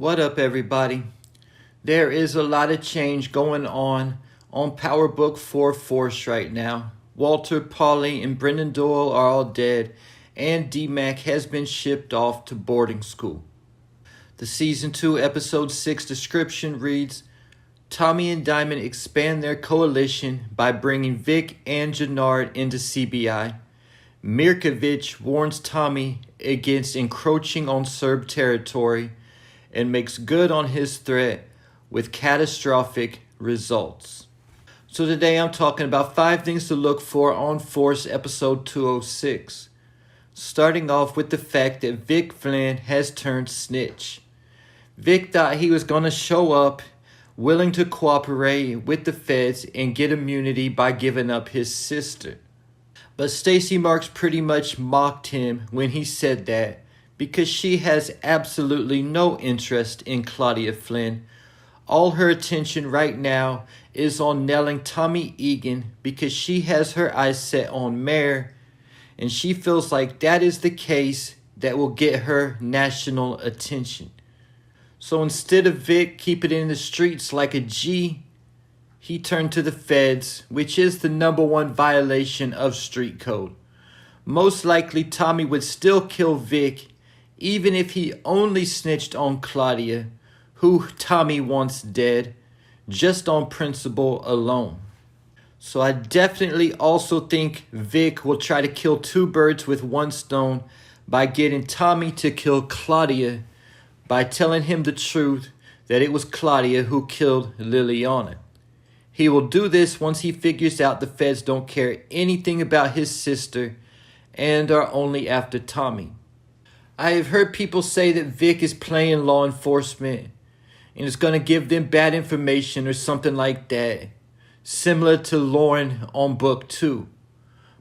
What up, everybody? There is a lot of change going on Power Book 4 Force right now. Walter, Polly, and Brendan Doyle are all dead, and D-Mac has been shipped off to boarding school. The Season 2 Episode 6 description reads, Tommy and Diamond expand their coalition by bringing Vic and Jannard into CBI. Mirkovich warns Tommy against encroaching on Serb territory and makes good on his threat with catastrophic results. So today I'm talking about 5 things to look for on Force episode 206. Starting off with the fact that Vic Flynn has turned snitch. Vic thought he was going to show up, willing to cooperate with the feds and get immunity by giving up his sister. But Stacy Marks pretty much mocked him when he said that, because she has absolutely no interest in Claudia Flynn. All her attention right now is on nailing Tommy Egan because she has her eyes set on Mare, and she feels like that is the case that will get her national attention. So instead of Vic keeping it in the streets like a G, he turned to the feds, which is the #1 violation of street code. Most likely Tommy would still kill Vic even if he only snitched on Claudia, who Tommy wants dead, just on principle alone. So I definitely also think Vic will try to kill 2 birds with 1 stone by getting Tommy to kill Claudia by telling him the truth that it was Claudia who killed Liliana. He will do this once he figures out the feds don't care anything about his sister and are only after Tommy. I have heard people say that Vic is playing law enforcement and is going to give them bad information or something like that, similar to Lauren on book 2.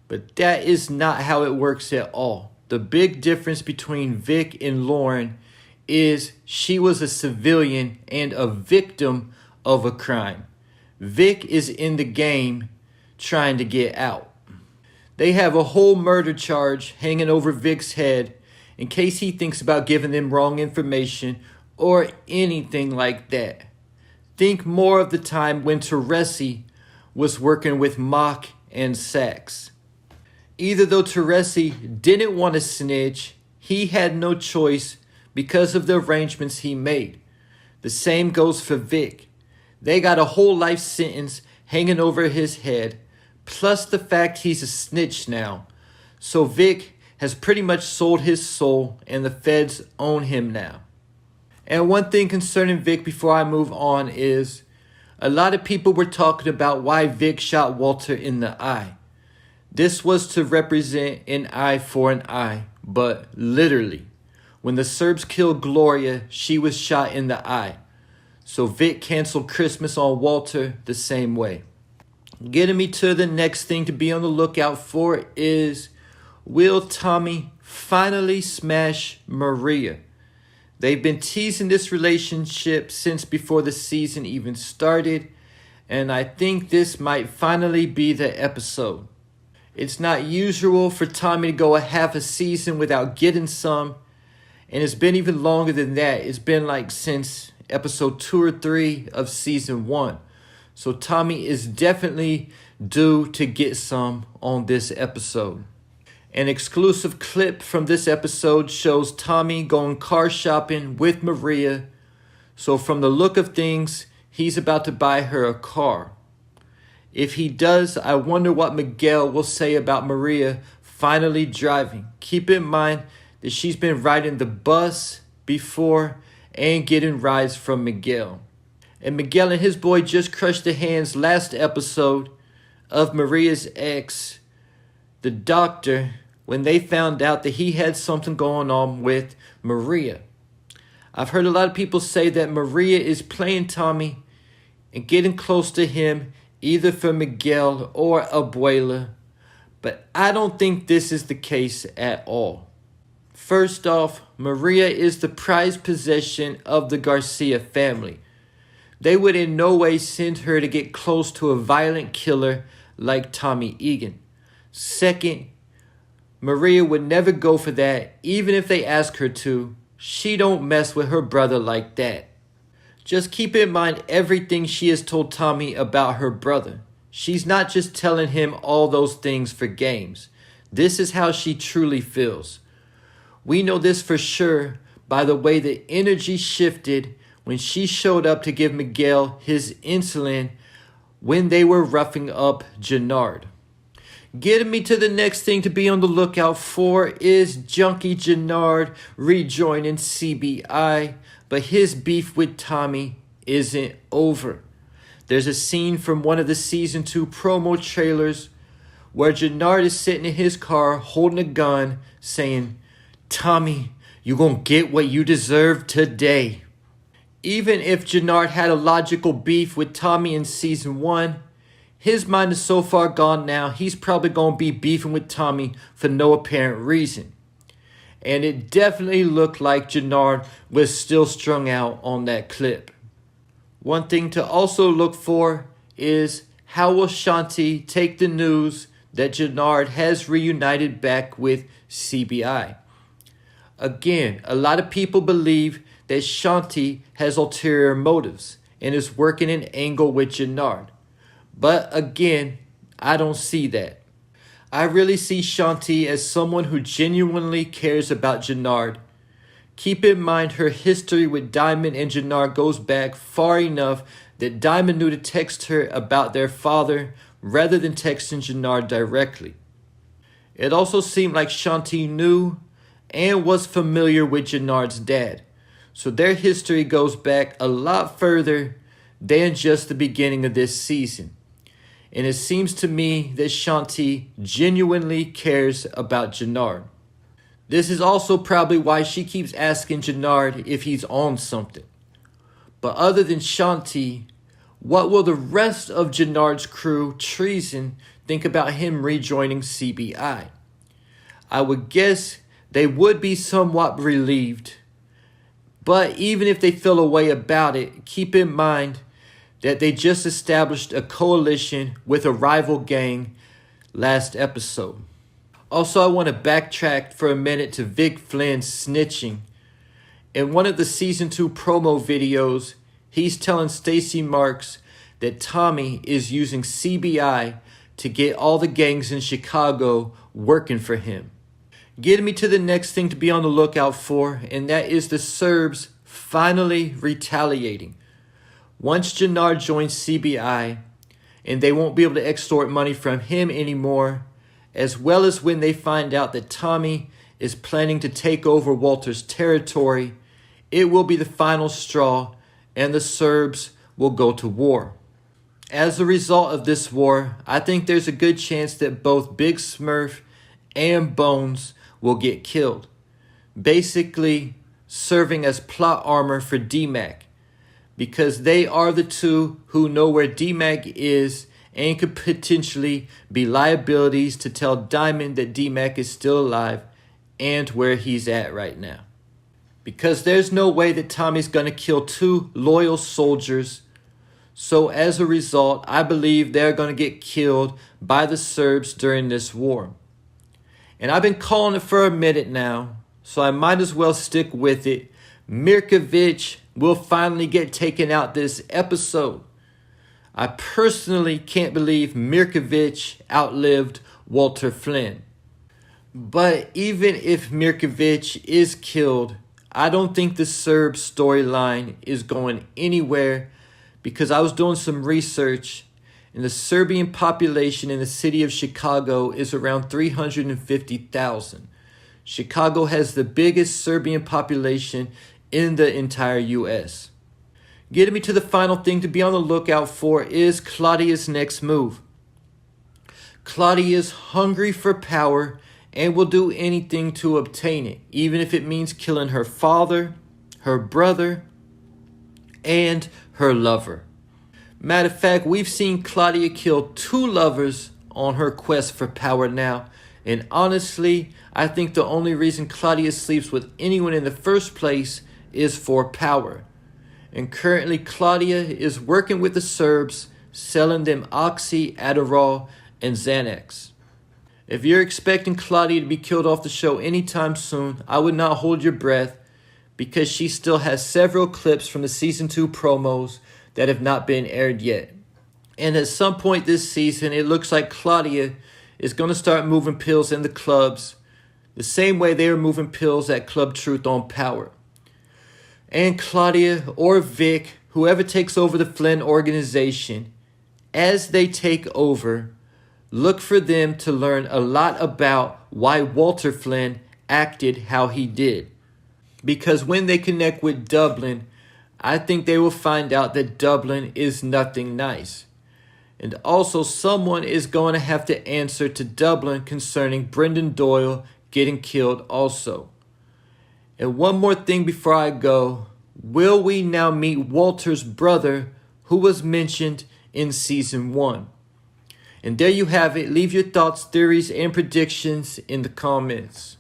But that is not how it works at all. The big difference between Vic and Lauren is she was a civilian and a victim of a crime. Vic is in the game trying to get out. They have a whole murder charge hanging over Vic's head in case he thinks about giving them wrong information or anything like that. Think more of the time when Teresi was working with Mock and Sax. Either though Teresi didn't want to snitch, he had no choice because of the arrangements he made. The same goes for Vic. They got a whole life sentence hanging over his head, plus the fact he's a snitch now. So Vic has pretty much sold his soul and the feds own him now. And one thing concerning Vic before I move on is a lot of people were talking about why Vic shot Walter in the eye. This was to represent an eye for an eye, but literally, when the Serbs killed Gloria, she was shot in the eye. So Vic canceled Christmas on Walter the same way. Getting me to the next thing to be on the lookout for is, will Tommy finally smash Maria? They've been teasing this relationship since before the season even started, and I think this might finally be the episode. It's not usual for Tommy to go a half a season without getting some, and it's been even longer than that. It's been like since episode 2 or 3 of season 1. So Tommy is definitely due to get some on this episode. An exclusive clip from this episode shows Tommy going car shopping with Maria. So from the look of things, he's about to buy her a car. If he does, I wonder what Miguel will say about Maria finally driving. Keep in mind that she's been riding the bus before and getting rides from Miguel. And Miguel and his boy just crushed the hands last episode of Maria's ex, the doctor, when they found out that he had something going on with Maria. I've heard a lot of people say that Maria is playing Tommy and getting close to him, either for Miguel or Abuela, but I don't think this is the case at all. First off, Maria is the prized possession of the Garcia family. They would in no way send her to get close to a violent killer like Tommy Egan. Second, Maria would never go for that, even if they ask her to, She don't mess with her brother like that. Just keep in mind everything she has told Tommy about her brother. She's not just telling him all those things for games. This is how she truly feels. We know this for sure by the way the energy shifted when she showed up to give Miguel his insulin when they were roughing up Jenard. Getting me to the next thing to be on the lookout for is Junkie Jenard rejoining CBI, but his beef with Tommy isn't over. There's a scene from one of the season 2 promo trailers where Jenard is sitting in his car holding a gun saying, "Tommy, you gonna get what you deserve today." Even if Jenard had a logical beef with Tommy in season 1, his mind is so far gone now, he's probably gonna be beefing with Tommy for no apparent reason. And it definitely looked like Jenard was still strung out on that clip. One thing to also look for is how will Shanti take the news that Jenard has reunited back with CBI. Again, a lot of people believe that Shanti has ulterior motives and is working an angle with Jenard. But again, I don't see that. I really see Shanti as someone who genuinely cares about Jenard. Keep in mind her history with Diamond and Jenard goes back far enough that Diamond knew to text her about their father rather than texting Jenard directly. It also seemed like Shanti knew and was familiar with Jenard's dad, so their history goes back a lot further than just the beginning of this season. And it seems to me that Shanti genuinely cares about Jenard. This is also probably why she keeps asking Jenard if he's on something. But other than Shanti, what will the rest of Jenard's crew, Treason, think about him rejoining CBI? I would guess they would be somewhat relieved. But even if they feel a way about it, keep in mind that they just established a coalition with a rival gang last episode. Also, I want to backtrack for a minute to Vic Flynn snitching. In one of the season 2 promo videos, he's telling Stacey Marks that Tommy is using CBI to get all the gangs in Chicago working for him. Getting me to the next thing to be on the lookout for, and that is the Serbs finally retaliating. Once Jenard joins CBI, and they won't be able to extort money from him anymore, as well as when they find out that Tommy is planning to take over Walter's territory, it will be the final straw, and the Serbs will go to war. As a result of this war, I think there's a good chance that both Big Smurf and Bones will get killed, basically serving as plot armor for D-Mac, because they are the two who know where D-Mac is and could potentially be liabilities to tell Diamond that D-Mac is still alive and where he's at right now. Because there's no way that Tommy's gonna kill 2 loyal soldiers, so as a result, I believe they're gonna get killed by the Serbs during this war. And I've been calling it for a minute now, so I might as well stick with it. Mirkovic will finally get taken out this episode. I personally can't believe Mirkovic outlived Walter Flynn. But even if Mirkovic is killed, I don't think the Serb storyline is going anywhere, because I was doing some research and the Serbian population in the city of Chicago is around 350,000. Chicago has the biggest Serbian population in the entire U.S. Getting me to the final thing to be on the lookout for is Claudia's next move. Claudia is hungry for power and will do anything to obtain it, even if it means killing her father, her brother, and her lover. Matter of fact, we've seen Claudia kill 2 lovers on her quest for power now, and honestly, I think the only reason Claudia sleeps with anyone in the first place is for power. And currently Claudia is working with the Serbs, selling them Oxy, Adderall, and Xanax. If you're expecting Claudia to be killed off the show anytime soon, I would not hold your breath, because she still has several clips from the season 2 promos that have not been aired yet. And at some point this season, it looks like Claudia is going to start moving pills in the clubs the same way they were moving pills at Club Truth on Power. And Claudia or Vic, whoever takes over the Flynn organization, as they take over, look for them to learn a lot about why Walter Flynn acted how he did. Because when they connect with Dublin, I think they will find out that Dublin is nothing nice. And also someone is going to have to answer to Dublin concerning Brendan Doyle getting killed also. And one more thing before I go. Will we now meet Walter's brother who was mentioned in season 1? And there you have it. Leave your thoughts, theories, and predictions in the comments.